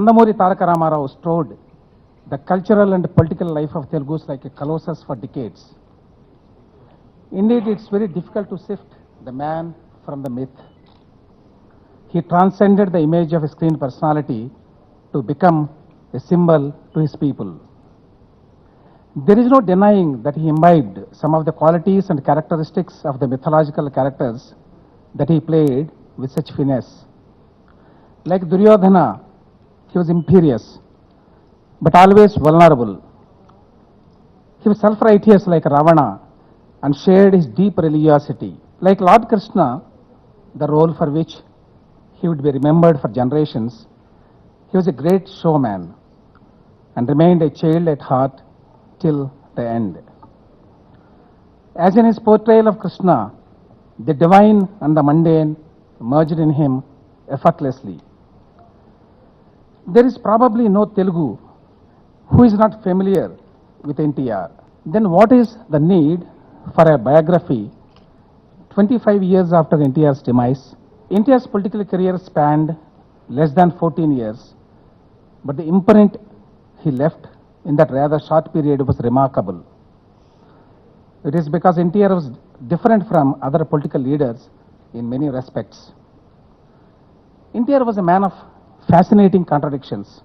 Nandamuri Taraka Ramarao strode the cultural and political life of Telugus like a colossus for decades. Indeed, it's very difficult to sift the man from the myth. He transcended the image of a screen personality to become a symbol to his people. There is no denying that he imbibed some of the qualities and characteristics of the mythological characters that he played with such finesse. Like Duryodhana, he was imperious, but always vulnerable. He was self-righteous like Ravana and shared his deep religiosity. Like Lord Krishna, the role for which he would be remembered for generations, he was a great showman and remained a child at heart till the end. As in his portrayal of Krishna, the divine and the mundane merged in him effortlessly. There is probably no Telugu who is not familiar with NTR. Then what is the need for a biography 25 years after NTR's demise? NTR's political career spanned less than 14 years, but the imprint he left in that rather short period was remarkable. It is because NTR was different from other political leaders in many respects. NTR was a man of fascinating contradictions.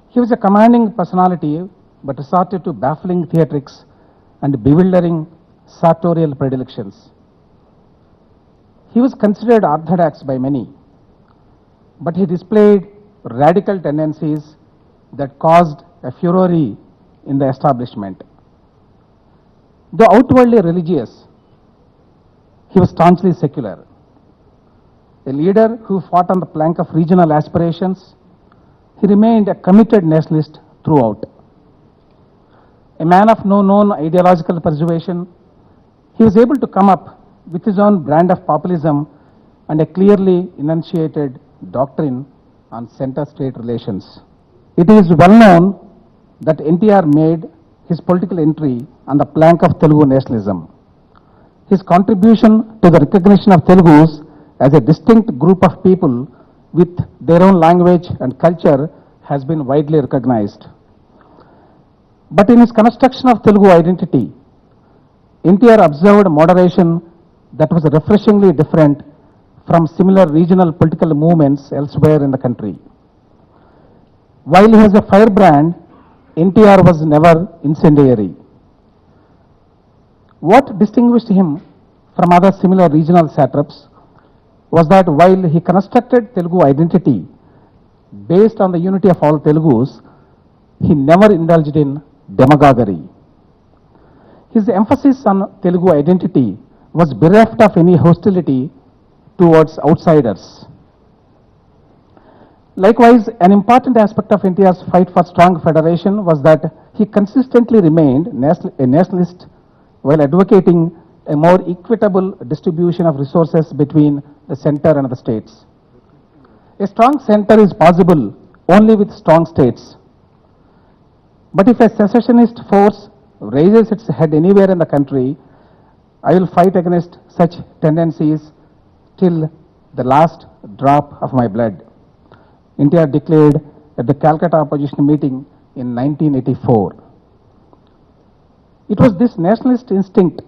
He was a commanding personality, but resorted to baffling theatrics and bewildering sartorial predilections. He was considered orthodox by many, but he displayed radical tendencies that caused a furore in the establishment. Though outwardly religious, he was staunchly secular. A leader who fought on the plank of regional aspirations, he remained a committed nationalist throughout. A man of no known ideological persuasion, he was able to come up with his own brand of populism and a clearly enunciated doctrine on center-state relations. It is well known that NTR made his political entry on the plank of Telugu nationalism. His contribution to the recognition of Telugus as a distinct group of people with their own language and culture has been widely recognized. But in his construction of Telugu identity, NTR observed moderation that was refreshingly different from similar regional political movements elsewhere in the country. While he was a firebrand, NTR was never incendiary. What distinguished him from other similar regional satraps was that while he constructed Telugu identity based on the unity of all Telugus, he never indulged in demagoguery. His emphasis on Telugu identity was bereft of any hostility towards outsiders. Likewise, an important aspect of NTR's fight for strong federation was that he consistently remained a nationalist while advocating a more equitable distribution of resources between the center and the states. A strong center is possible only with strong states. But if a secessionist force raises its head anywhere in the country, I will fight against such tendencies till the last drop of my blood. NTR declared at the Calcutta opposition meeting in 1984. It was this nationalist instinct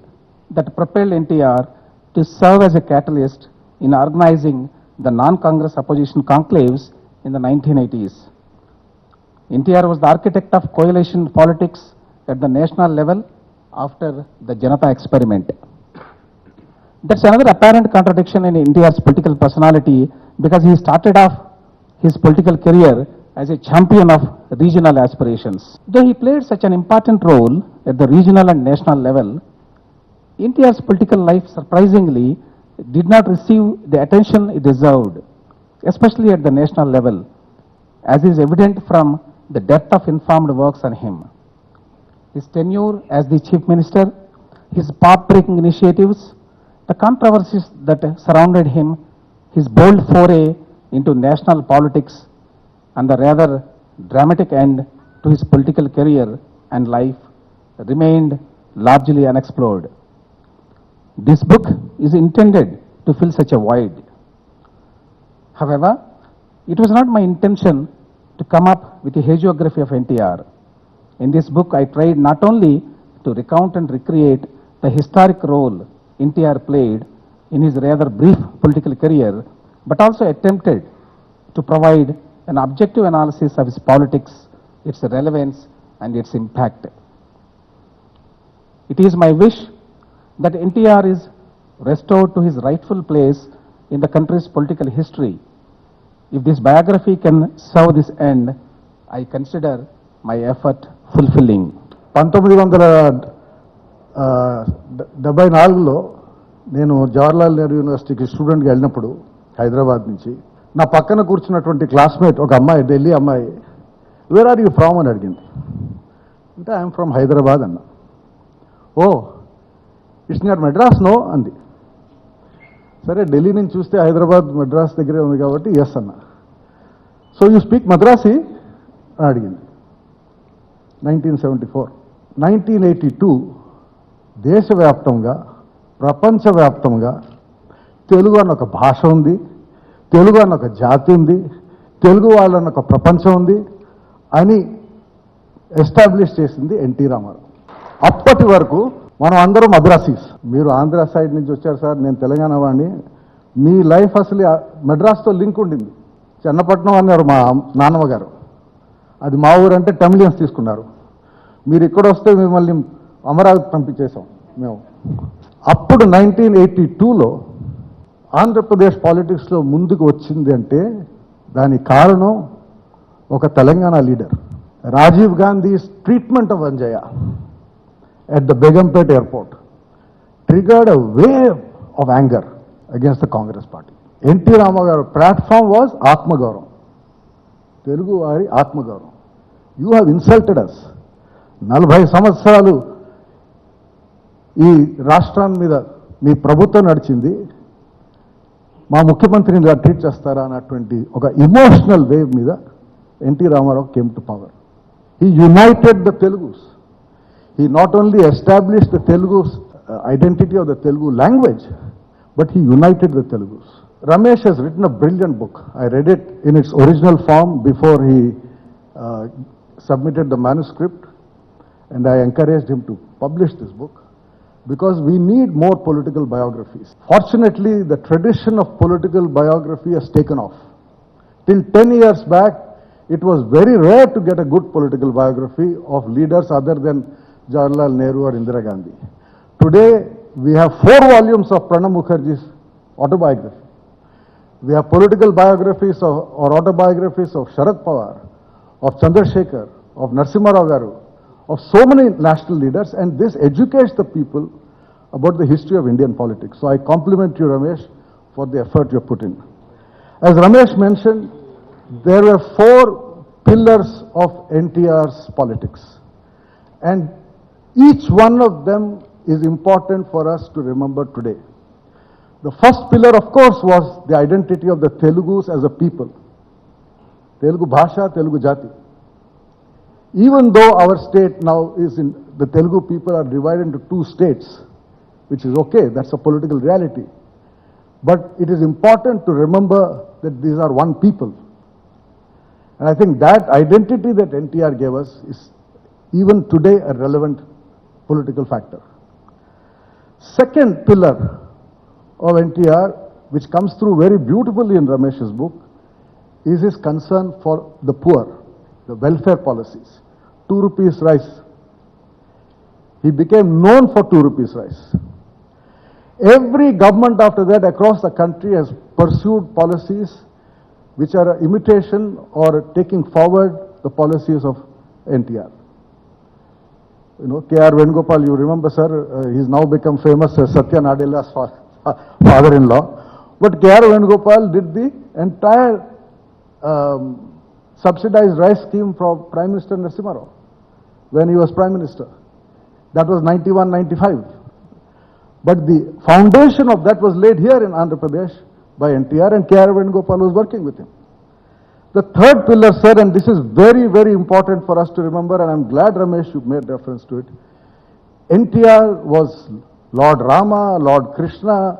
that propelled NTR to serve as a catalyst in organizing the non-Congress opposition conclaves in the 1980s. NTR was the architect of coalition politics at the national level after the Janata experiment. That's another apparent contradiction in NTR's political personality, because he started off his political career as a champion of regional aspirations. Though he played such an important role at the regional and national level, NTR's political life surprisingly did not receive the attention it deserved, especially at the national level, as is evident from the depth of informed works on him. His tenure as the Chief Minister, his path-breaking initiatives, the controversies that surrounded him, his bold foray into national politics, and the rather dramatic end to his political career and life remained largely unexplored. This book is intended to fill such a void. However, It was not my intention to come up with a hagiography of NTR. In this book, I tried not only to recount and recreate the historic role NTR played in his rather brief political career, but also attempted to provide an objective analysis of his politics, its relevance, and its impact. It is my wish that NTR is restored to his rightful place in the country's political history. If this biography can serve this end, I consider my effort fulfilling. 1974లో నేను జవహర్లాల్ నెహ్రూ యూనివర్సిటీకి స్టూడెంట్గా వెళ్ళినప్పుడు హైదరాబాద్ నుంచి నా పక్కన కూర్చున్నటువంటి classmate ఒక అమ్మాయి, ఢిల్లీ అమ్మాయి, వేర్ ఆర్ యూ ఫ్రమ్ అని అడిగింది. అంటే ఐఎమ్ ఫ్రమ్ హైదరాబాద్ అన్న. Oh it's near Madras no అంది. సరే, ఢిల్లీ నుంచి చూస్తే హైదరాబాద్ మెడ్రాస్ దగ్గరే ఉంది కాబట్టి ఎస్ అన్న. సో యూ స్పీక్ మద్రాసీ అని అడిగింది. 1974. 1982 దేశవ్యాప్తంగా, ప్రపంచవ్యాప్తంగా తెలుగు అన్న ఒక భాష ఉంది, తెలుగు అన్న ఒక జాతి ఉంది, తెలుగు వాళ్ళన్న ఒక ప్రపంచం ఉంది అని ఎస్టాబ్లిష్ చేసింది ఎన్టీ రామారావు. అప్పటి వరకు మనం అందరం మద్రాసీస్. మీరు ఆంధ్ర సైడ్ నుంచి వచ్చారు సార్, నేను తెలంగాణ వాడిని. మీ లైఫ్ అసలు మెడ్రాస్తో లింక్ ఉండింది. చెన్నపట్నం అన్నారు మా నాన్నమ్మ గారు, అది మా ఊరు అంటే టమిలియన్స్ తీసుకున్నారు. మీరు ఇక్కడ వస్తే మిమ్మల్ని అమరావతి పంపించేశాం మేము. అప్పుడు 1982లో ఆంధ్రప్రదేశ్ పాలిటిక్స్లో ముందుకు వచ్చింది అంటే దానికి కారణం ఒక Telangana leader. Rajiv Gandhi's treatment of Anjaiah at the Begumpet airport triggered a wave of anger against the Congress party. N.T. Ramagaru platform was Atmagauram, Telugu vari Atmagauram. You have insulted us. 40 సంవత్సరాలు ఈ రాష్ట్రాన్ని మీద మీ ప్రభుత్వం నడిచింది, మా ముఖ్యమంత్రిని ఇలా ట్రీట్ చేస్తారా అన్నటువంటి ఒక ఇమోషనల్ వేవ్ మీద NT Rama Rao came to power. He united the Telugus. He not only established the Telugu's identity of the Telugu language, but he united the Telugus. Ramesh has written a brilliant book. I read it in its original form before he submitted the manuscript, and I encouraged him to publish this book because we need more political biographies. Fortunately, the tradition of political biography has taken off. Till 10 years back, it was very rare to get a good political biography of leaders other than Jawaharlal Nehru or Indira Gandhi. Today, we have 4 volumes of Pranab Mukherjee's autobiography. We have political biographies or autobiographies of Sharad Pawar, of Chandrasekhar, of Narasimha Rao Garu, of so many national leaders, and this educates the people about the history of Indian politics. So I compliment you, Ramesh, for the effort you put in. As Ramesh mentioned, there were 4 pillars of NTR's politics, and each one of them is important for us to remember today. The first pillar, of course, was the identity of the Telugus as a people. Telugu Bhasha, Telugu Jati. Even though our state now is in, the Telugu people are divided into 2 states, which is okay, that's a political reality. But it is important to remember that these are one people. And I think that identity that NTR gave us is even today a relevant political factor. Second pillar of NTR, which comes through very beautifully in Ramesh's book, is his concern for the poor, the welfare policies. 2 rupees rice. He became known for 2 rupees rice. Every government after that across the country has pursued policies which are an imitation or taking forward the policies of NTR. You know, K.R. Venugopal, you remember, sir, he's now become famous as Satya Nadella's father-in-law. But K.R. Venugopal did the entire subsidized rice scheme for Prime Minister Narasimha Rao when he was Prime Minister. That was 91-95. But the foundation of that was laid here in Andhra Pradesh by NTR, and K.R. Venugopal was working with him. The third pillar, sir, and this is very, very important for us to remember, and I'm glad, Ramesh, you made reference to it. NTR was Lord Rama, Lord Krishna,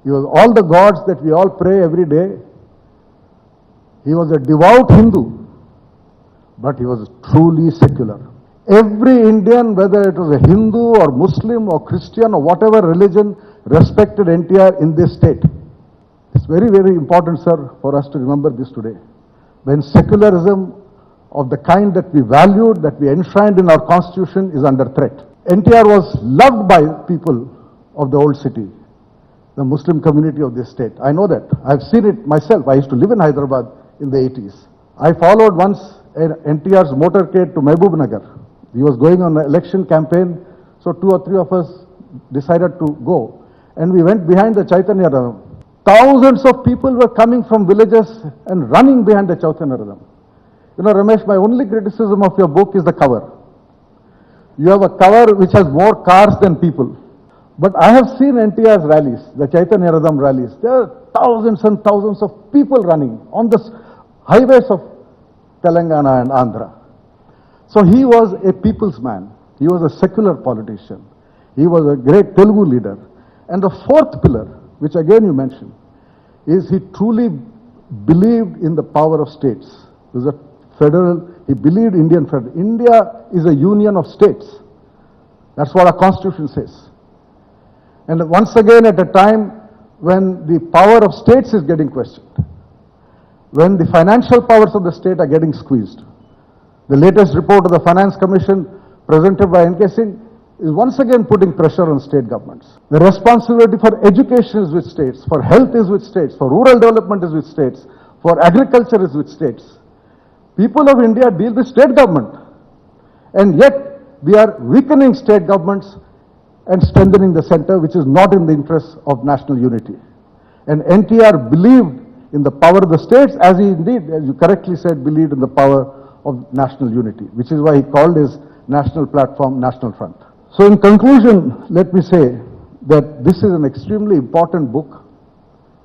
he was all the gods that we all pray every day. He was a devout Hindu, but he was truly secular. Every Indian, whether it was a Hindu or Muslim or Christian or whatever religion, respected NTR in this state. It's very, very important, sir, for us to remember this today. When secularism of the kind that we valued, that we enshrined in our constitution is under threat. NTR was loved by people of the old city, the Muslim community of this state. I know that. I've seen it myself. I used to live in Hyderabad in the 80s. I followed once NTR's motorcade to Mehboob Nagar. He was going on an election campaign, so 2 or 3 of us decided to go. And we went behind the Chaitanya Ratham. Thousands of people were coming from villages and running behind the Chaitanya Ratham. You know, Ramesh, my only criticism of your book is the cover. You have a cover which has more cars than people. But I have seen NTR's rallies, the Chaitanya Ratham rallies. There are thousands and thousands of people running on the highways of Telangana and Andhra. So he was a people's man. He was a secular politician. He was a great Telugu leader. And the fourth pillar, which again you mentioned, is he truly believed in the power of states. He was a federal, he believed Indian federal. India is a union of states. That's what our constitution says. And once again, at a time when the power of states is getting questioned, when the financial powers of the state are getting squeezed, the latest report of the Finance Commission presented by N.K. Singh is once again putting pressure on state governments. The responsibility for education is with states, for health is with states, for rural development is with states, for agriculture is with states. People of India deal with state government, and yet we are weakening state governments and strengthening the center, which is not in the interest of national unity. And NTR believed in the power of the states, as he indeed, as you correctly said, believed in the power of national unity, which is why he called his national platform National Front. So in conclusion, let me say that this is an extremely important book,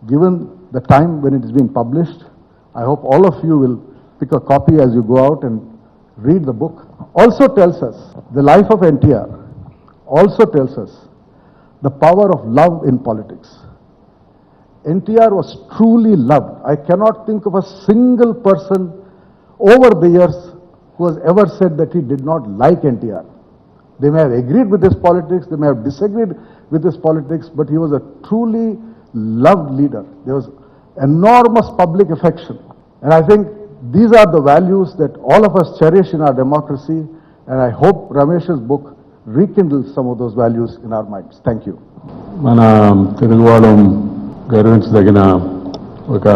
given the time when it is being published. I hope all of you will pick a copy as you go out and read the book. Also tells us, the life of NTR also tells us the power of love in politics. NTR was truly loved. I cannot think of a single person over the years who has ever said that he did not like NTR. They may have agreed with his politics, they may have disagreed with his politics, but he was a truly loved leader. There was enormous public affection. And I think these are the values that all of us cherish in our democracy, and I hope Ramesh's book rekindles some of those values in our minds. Thank you. మన తెలుగు వాళ్ళం గర్వించదగిన ఒక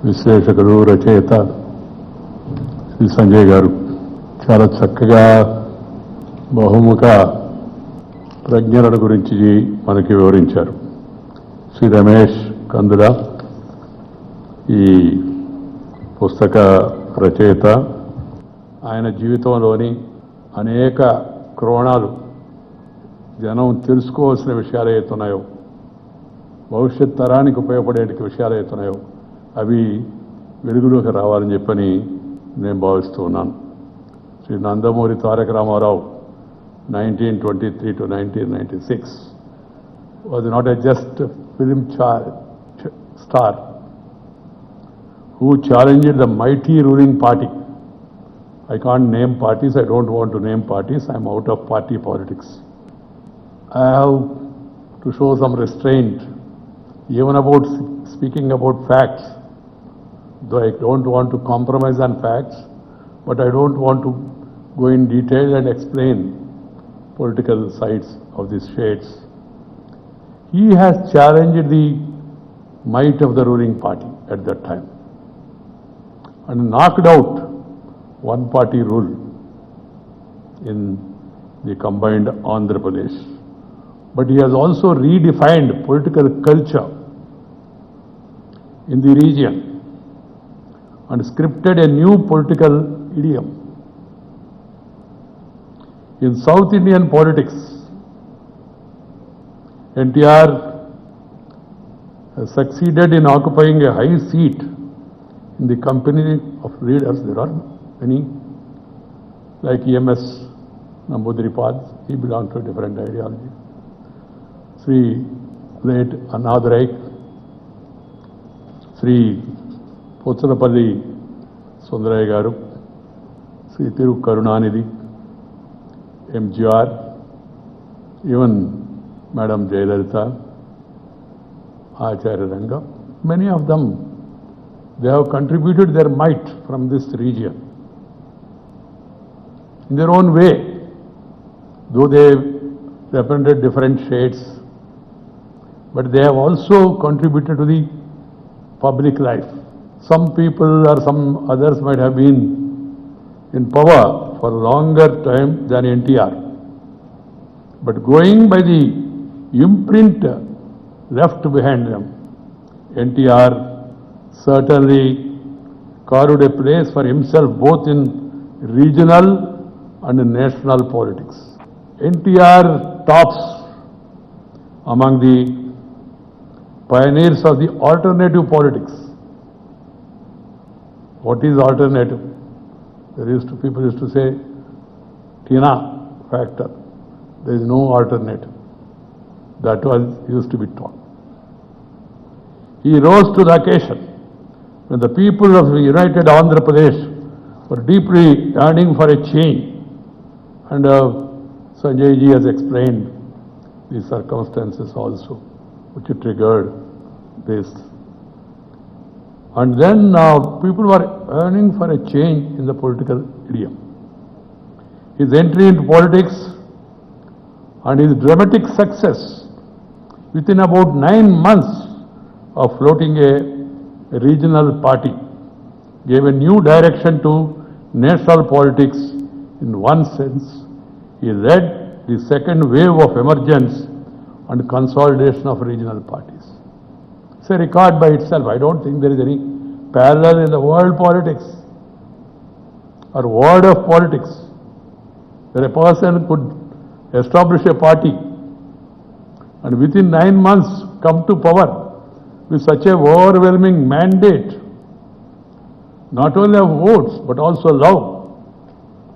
విశ్లేషకుడు, రచయిత శ్రీ సంజయ్ గారు చాలా చక్కగా బహుముఖ ప్రజ్ఞల గురించి మనకి వివరించారు. శ్రీ రమేష్ కందుల ఈ పుస్తక రచయిత. ఆయన జీవితంలోని అనేక కోణాలు, జనం తెలుసుకోవాల్సిన విషయాలు ఏతున్నాయో, భవిష్యత్ తరానికి ఉపయోగపడే విషయాలు ఏతున్నాయో అవి వెలుగులోకి రావాలని చెప్పని నేను భావిస్తూ ఉన్నాను. Shri Nandamuri Taraka Ramarao 1923 to 1996 was not a just film star who challenged the mighty ruling party. I can't name parties, I don't want to name parties, I'm out of party politics. I have to show some restraint, even about speaking about facts, though I don't want to compromise on facts, but I don't want to go in detail and explain political sides of these shades. He has challenged the might of the ruling party at that time and knocked out one-party rule in the combined Andhra Pradesh. But he has also redefined political culture in the region and scripted a new political idiom. In South Indian politics, NTR has succeeded in occupying a high seat in the company of leaders. There are many, like EMS Namboodiripad, he belonged to a different ideology. Sri late Annadurai, Sri Pochanapalli Sundarayya గారు, Sri Thiru Karunanidhi, MGR, even Madam Jayalalitha, Acharya Ranga, many of them, they have contributed their might from this region in their own way, though they represented different shades, but they have also contributed to the public life. Some people or some others might have been in power for longer time than NTR. But going by the imprint left behind them, NTR certainly carved a place for himself both in regional and national politics. NTR tops among the pioneers of the alternative politics. What is alternative? People used to say, Tina factor. There is no alternative. That was used to be taught. He rose to the occasion when the people of the United Andhra Pradesh were deeply yearning for a change. And Sanjay ji has explained the circumstances also which triggered this. And then people were yearning for a change in the political idiom. His entry into politics and his dramatic success within about 9 months of floating a regional party gave a new direction to national politics. In one sense, he led the second wave of emergence and consolidation of regional parties. It's a record by itself. I don't think there is any parallel in the world politics or world of politics where a person could establish a party and within 9 months come to power with such a overwhelming mandate, not only of votes but also love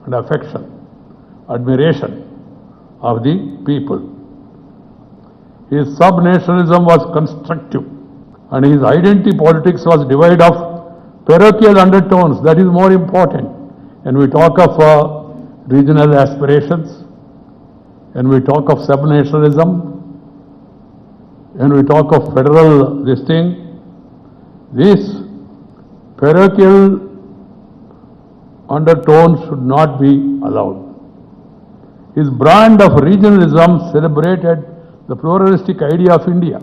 and affection, admiration of the people. His sub-nationalism was constructive and his identity politics was devoid of parochial undertones. That is more important. And we talk of regional aspirations, and we talk of sub-nationalism, and we talk of federal this thing. These parochial undertones should not be allowed. His brand of regionalism celebrated the pluralistic idea of India.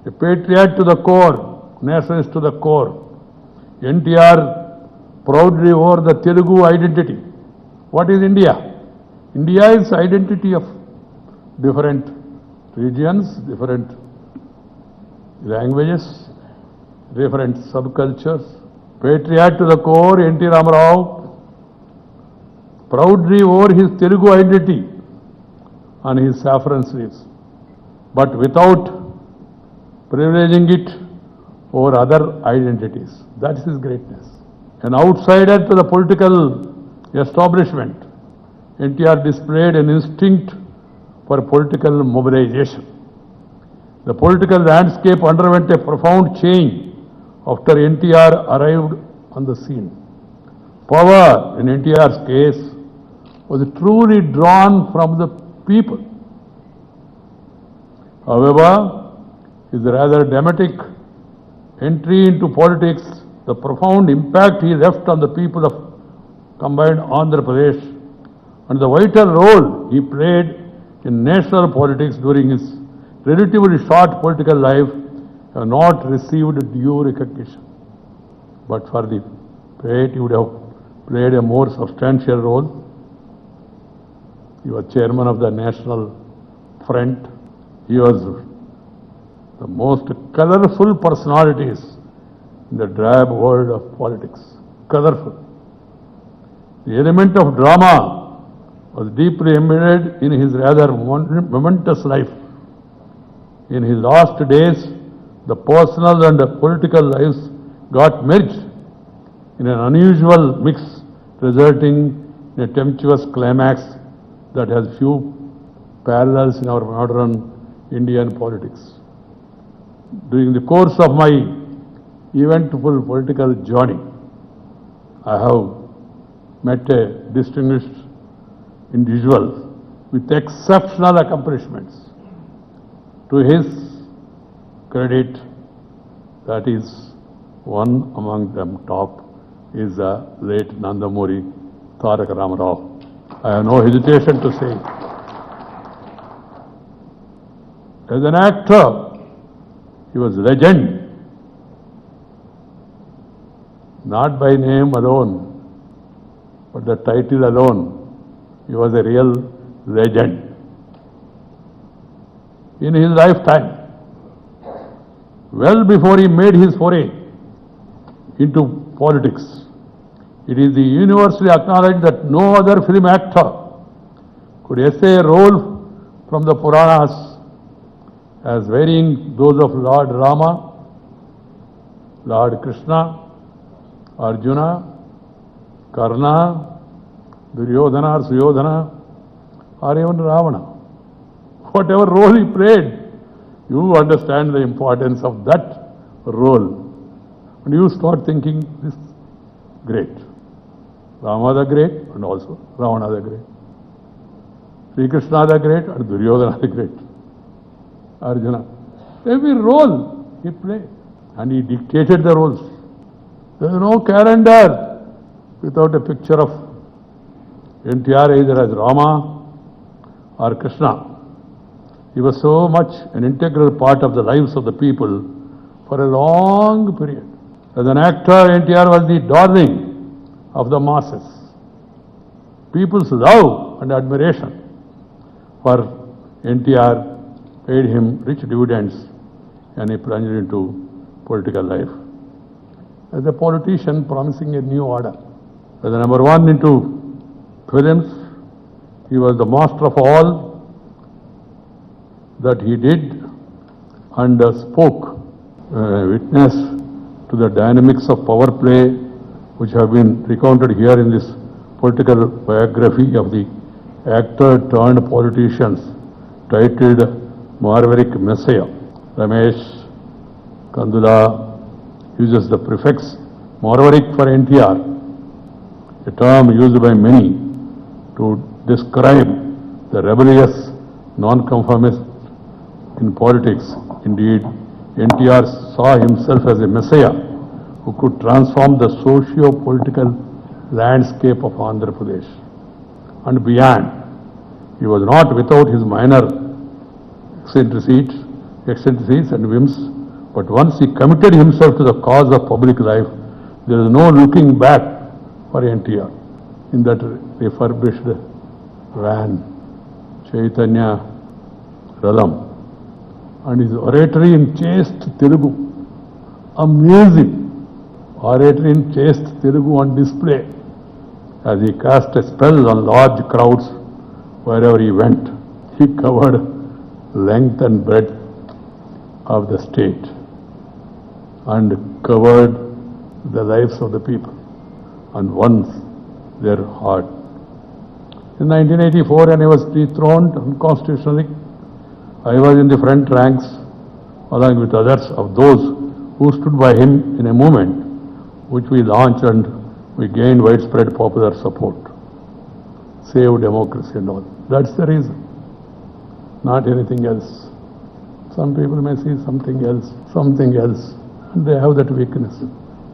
A patriot to the core, nationalist to the core. NTR proudly wore the Telugu identity. What is India? India is identity of different regions, different languages, different subcultures. Patriot to the core, N.T. Ramarao proudly wore his Telugu identity on his saffron sleeves, but without privileging it over other identities. That is his greatness. An outsider to the political establishment, NTR displayed an instinct for political mobilization. The political landscape underwent a profound change after NTR arrived on the scene. Power, in NTR's case, was truly drawn from the people. However, his rather dramatic entry into politics, the profound impact he left on the people of combined Andhra Pradesh, and the vital role he played in national politics during his relatively short political life have not received due recognition. But for the poet, he would have played a more substantial role. He was chairman of the National Front. He was the most colorful personalities in the drab world of politics. Colorful. The element of drama was deeply embedded in his rather momentous life. In his last days, the personal and political lives got merged in an unusual mix, resulting in a tempestuous climax that has few parallels in our modern Indian politics. During the course of my eventful political journey. I have met a distinguished individual with exceptional accomplishments. To his credit, that is one among them top is the late Nandamuri Tarak Ramarao. I have no hesitation to say, as an actor, he was legend, not by name alone, but the title alone. He was a real legend. In his lifetime, well before he made his foray into politics, it is universally acknowledged that no other film actor could essay a role from the Puranas as varying those of Lord Rama, Lord Krishna, Arjuna, Karna, Duryodhana or Suyodhana, or even Ravana. Whatever role he played, you understand the importance of that role. And you start thinking, this great. Rama the great and also Ravana the great. Sri Krishna the great and Duryodhana the great. Arjuna. Every role he played. And he dictated the roles. There is no calendar without a picture of NTR either as Rama or Krishna. He was so much an integral part of the lives of the people for a long period. As an actor, NTR was the darling of the masses. People's love and admiration for NTR paid him rich dividends and he plunged into political life. As a politician promising a new order. As the number one into films, he was the master of all that he did and spoke, witness to the dynamics of power play which have been recounted here in this political biography of the actor turned politicians titled Marverick Messiah. Ramesh Kandula uses the prefix Marverick for NTR, a term used by many to describe the rebellious nonconformist in politics. Indeed, NTR saw himself as a messiah who could transform the socio-political landscape of Andhra Pradesh and beyond. He was not without his minor eccentricities and whims, but once he committed himself to the cause of public life, there is no looking back for NTR. In that refurbished van, Chaitanya Radham, and his oratory in chaste Telugu, amazing oratory in chaste Telugu on display as he cast a spell on large crowds wherever he went. He covered length and breadth of the state and covered the lives of the people and won their heart. In 1984, when he was dethroned unconstitutionally, I was in the front ranks along with others of those who stood by him in a movement which we launched and we gained widespread popular support. Save democracy and all. That's the reason, not anything else. Some people may see something else, and they have that weakness.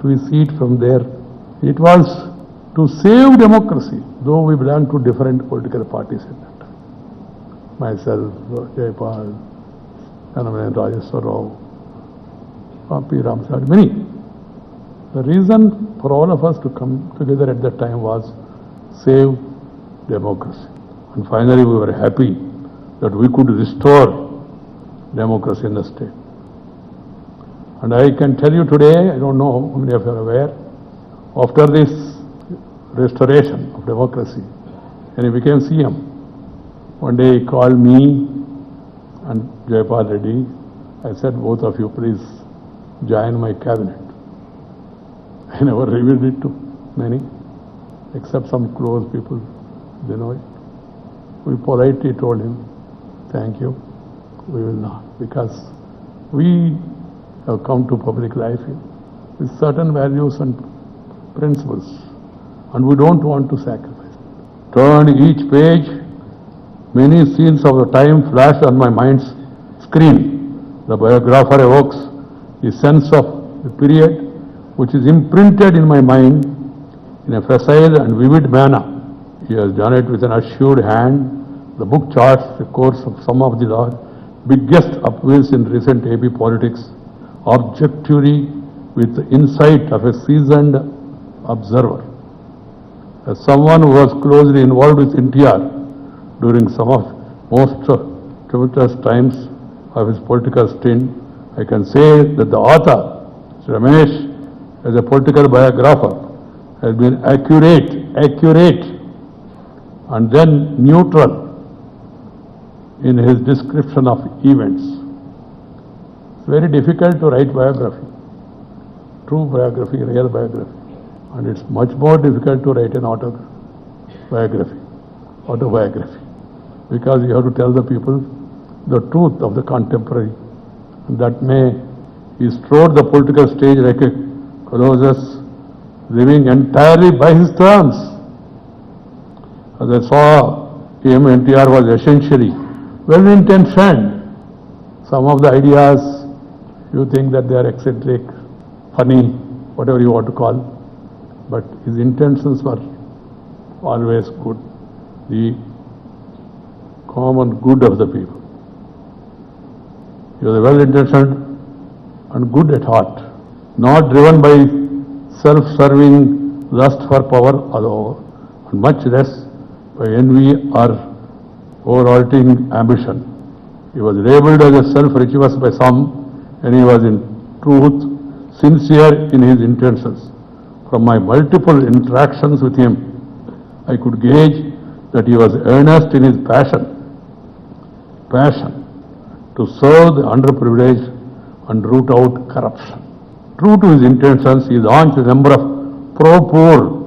We see it from there. It was to save democracy, though we belong to different political parties in that. Myself, Jayapal, Kanamayan Rajeswar Rao, P. Ramsad, many. The reason for all of us to come together at that time was save democracy. And finally we were happy that we could restore democracy in the state. And I can tell you today, I don't know how many of you are aware, after this restoration of democracy, and he became CM, one day he called me and Jayapal Reddy. I said, both of you please join my cabinet. I never revealed it to many, except some close people, they know it. We politely told him, thank you, we will not, because we have come to public life here. with certain values and principles, and we don't want to sacrifice. Turn each page, many scenes of the time flash on my mind's screen. The biographer evokes the sense of the period which is imprinted in my mind in a facile and vivid manner. He has done it with an assured hand. The book charts the course of some of the biggest upheavals in recent AP politics, objectively with the insight of a seasoned observer. As someone who was closely involved with NTR during some of most tumultuous times of his political stint, I can say that the author, Ramesh, as a political biographer, has been accurate, and then neutral in his description of events. It's very difficult to write biography, true biography, real biography, and it's much more difficult to write an autobiography, because you have to tell the people the truth of the contemporary, and that may he strode the political stage like a colossus, living entirely by his terms. As I saw him, NTR was essentially well-intentioned. Some of the ideas, you think that they are eccentric, funny, whatever you want to call, but his intentions were always good, the common good of the people. He was well-intentioned and good at heart, not driven by self-serving lust for power alone, and much less by envy or overarching ambition. He was labeled as a self-righteous by some, and he was in truth sincere in his intentions. From my multiple interactions with him, I could gauge that he was earnest in his passion to serve the underprivileged and root out corruption. True to his intentions, he launched a number of pro-poor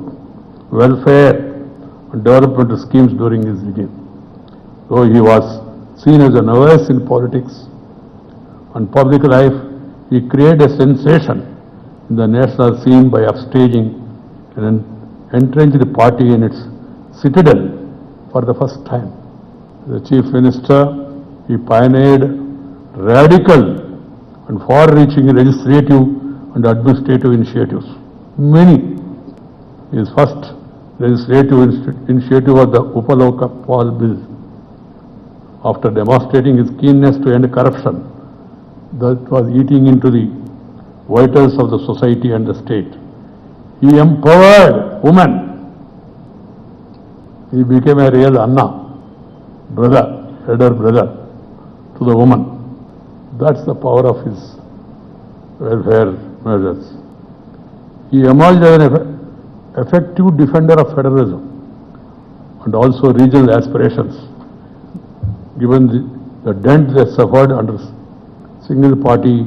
welfare and development schemes during his regime. Though he was seen as a novice in politics and public life, he created a sensation in the national scene by upstaging an entrenched party in its citadel for the first time. As the Chief Minister, he pioneered radical and far-reaching legislative and administrative initiatives. Many. His first legislative initiative was the Upaloka Paul Bill. After demonstrating his keenness to end corruption that was eating into the vitals of the society and the state, he empowered women. He became a real Anna, elder brother to the woman. That's the power of his welfare measures. He emerged as an effective defender of federalism and also regional aspirations, given the dent they suffered under single-party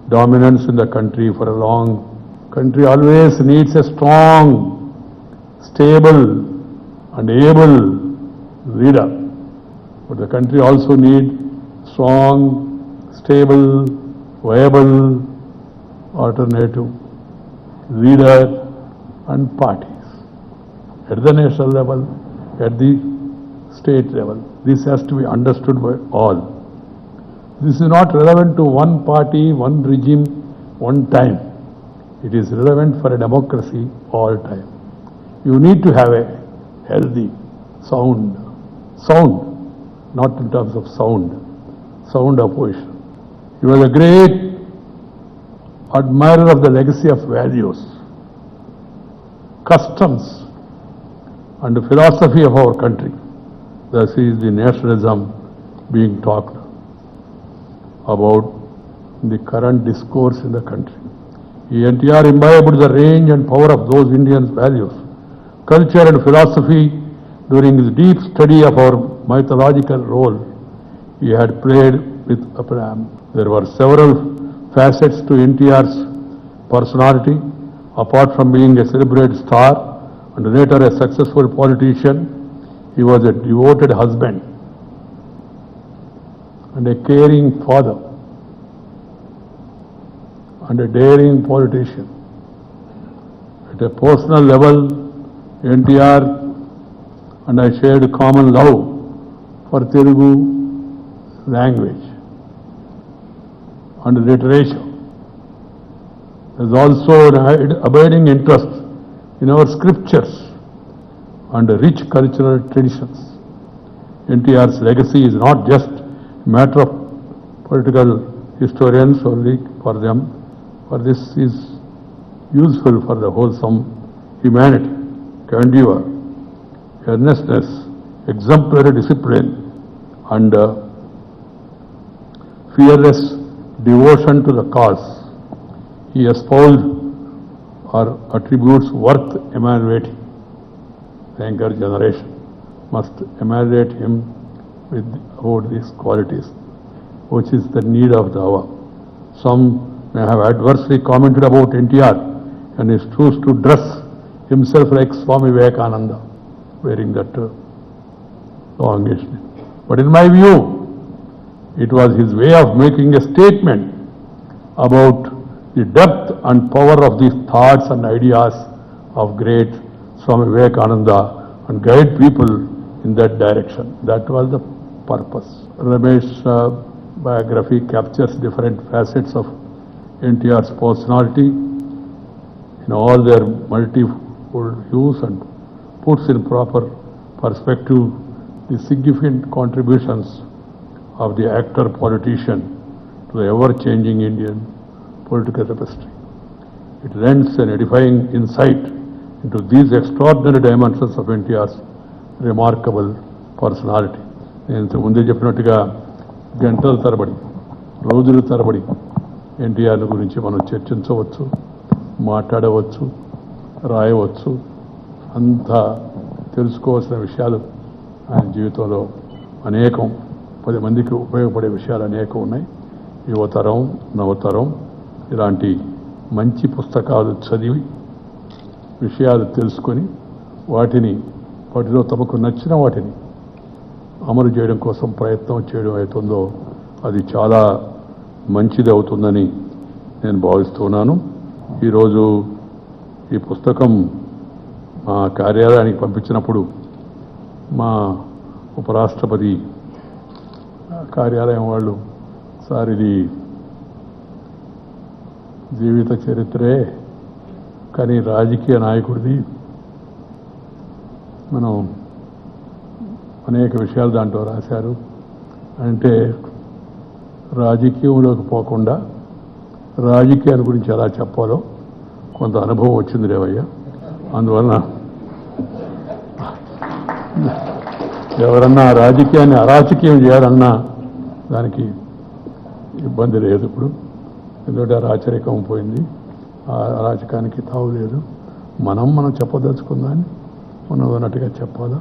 dominance in the country for a long. Country always needs a strong, stable, and able leader, but the country also needs strong, stable, viable, alternative leader and parties at the national level, at the state level. This has to be understood by all. This is not relevant to one party, one regime, one time. It is relevant for a democracy all time. You need to have a healthy, sound, not in terms of sound opposition. He was a great admirer of the legacy of values, customs, and the philosophy of our country. Thus is the nationalism being talked about in the current discourse in the country. NTR imbibed the range and power of those Indian values, culture and philosophy during his deep study of our mythological role he had played with Abraham. There were several facets to NTR's personality. Apart from being a celebrated star and later a successful politician, he was a devoted husband and a caring father and a daring politician. At a personal level, NTR and I shared common love for Telugu language and literature. There is also an abiding interest in our scriptures and rich cultural traditions. NTR's legacy is not just a matter of political historians only for them, for this is useful for the wholesome humanity, candor, earnestness, exemplary discipline, and fearless devotion to the cause. He espoused are attributes worth emulating. The younger generation must emulate him with about these qualities, which is the need of the hour. Some may have adversely commented about NTR and is choose to dress himself like Swami Vivekananda, wearing that longish. But in my view, it was his way of making a statement about the depth and power of these thoughts and ideas of great Swami Vivekananda and guide people in that direction. That was the purpose. Ramesh's biography captures different facets of NTR's personality in all their multifold hues and puts in proper perspective the significant contributions of the actor-politician to the ever-changing Indian political tapestry. It lends an edifying insight into these extraordinary dimensions of NTR's remarkable personality. నేను ముందే చెప్పినట్టుగా గంటల తరబడి రోజుల తరబడి ఎన్టీఆర్ గురించి మనం చర్చించవచ్చు, మాట్లాడవచ్చు, రాయవచ్చు. అంత తెలుసుకోవాల్సిన విషయాలు ఆయన జీవితంలో అనేకం, 10 మందికి ఉపయోగపడే విషయాలు అనేకం ఉన్నాయి. యువతరం, నవతరం ఇలాంటి మంచి పుస్తకాలు చదివి విషయాలు తెలుసుకొని వాటిలో తమకు నచ్చిన వాటిని అమలు చేయడం కోసం ప్రయత్నం చేయడం అవుతుందో అది చాలా మంచిది అవుతుందని నేను భావిస్తున్నాను. ఈరోజు ఈ పుస్తకం మా కార్యాలయానికి పంపించినప్పుడు మా ఉపరాష్ట్రపతి కార్యాలయం వాళ్ళు, సార్ ఇది జీవిత చరిత్రే కానీ రాజకీయ నాయకుడిది, మనం అనేక విషయాలు దాంట్లో రాశారు అంటే రాజకీయంలోకి పోకుండా రాజకీయాల గురించి ఎలా చెప్పాలో కొంత అనుభవం వచ్చింది రేవయ్య. అందువలన ఎవరన్నా రాజకీయాన్ని అరాజకీయం చేయాలన్నా దానికి ఇబ్బంది లేదు. ఇప్పుడు ఎందుకంటే రాచరికం పోయింది, ఆ అరాచకానికి తావు లేదు. మనం చెప్పదలుచుకుందాన్ని మనం అన్నట్టుగా చెప్పాలా,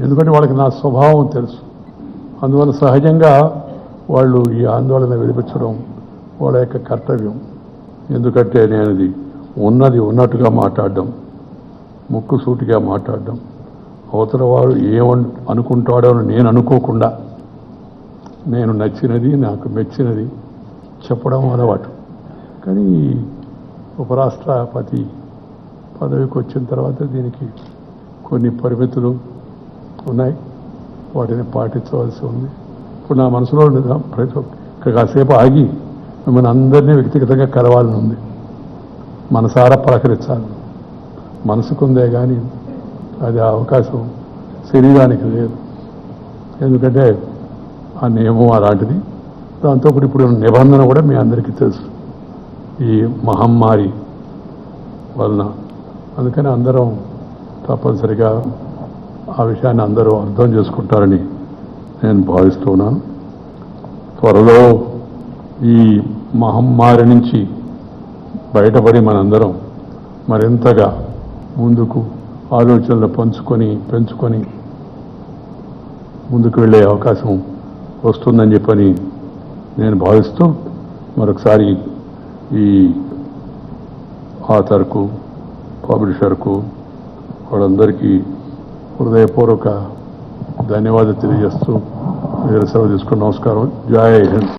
ఎందుకంటే వాళ్ళకి నా స్వభావం తెలుసు. అందువల్ల సహజంగా వాళ్ళు ఈ ఆందోళన వెలిపించడం వాళ్ళ యొక్క కర్తవ్యం. ఎందుకంటే నేను ఇది ఉన్నది ఉన్నట్టుగా మాట్లాడడం, ముక్కుసూటిగా మాట్లాడడం, అవతల వాడు అనుకుంటాడో అని నేను అనుకోకుండా నేను నచ్చినది, నాకు మెచ్చినది చెప్పడం అలవాటు. కానీ ఉపరాష్ట్రపతి పదవికి వచ్చిన తర్వాత దీనికి కొన్ని పరిమితులు ఉన్నాయి, వాటిని పాటించవలసి ఉంది. ఇప్పుడు నా మనసులో ప్రతి ఒక్క కాసేపు ఆగి మిమ్మల్ని అందరినీ వ్యక్తిగతంగా కలవాలని ఉంది, మనసారా పలకరించాలి. మనసుకుందే కానీ అది అవకాశం శరీరానికి లేదు. ఎందుకంటే ఆ నియమం అలాంటిది. దాంతో ఇప్పుడు నిబంధన కూడా మీ అందరికీ తెలుసు ఈ మహమ్మారి వలన. అందుకని అందరం తప్పనిసరిగా ఆ విషయాన్ని అందరూ అర్థం చేసుకుంటారని నేను భావిస్తున్నాను. త్వరలో ఈ మహమ్మారి నుంచి బయటపడి మనందరం మరింతగా ముందుకు ఆలోచనలు పెంచుకొని ముందుకు వెళ్ళే అవకాశం వస్తుందని చెప్పని నేను భావిస్తూ మరొకసారి ఈ ఆథర్కు, పబ్లిషర్కు వాళ్ళందరికీ హృదయపూర్వక ధన్యవాదాలు తెలియజేస్తూ సెలవు తీసుకుని నమస్కారం. జై హింద్.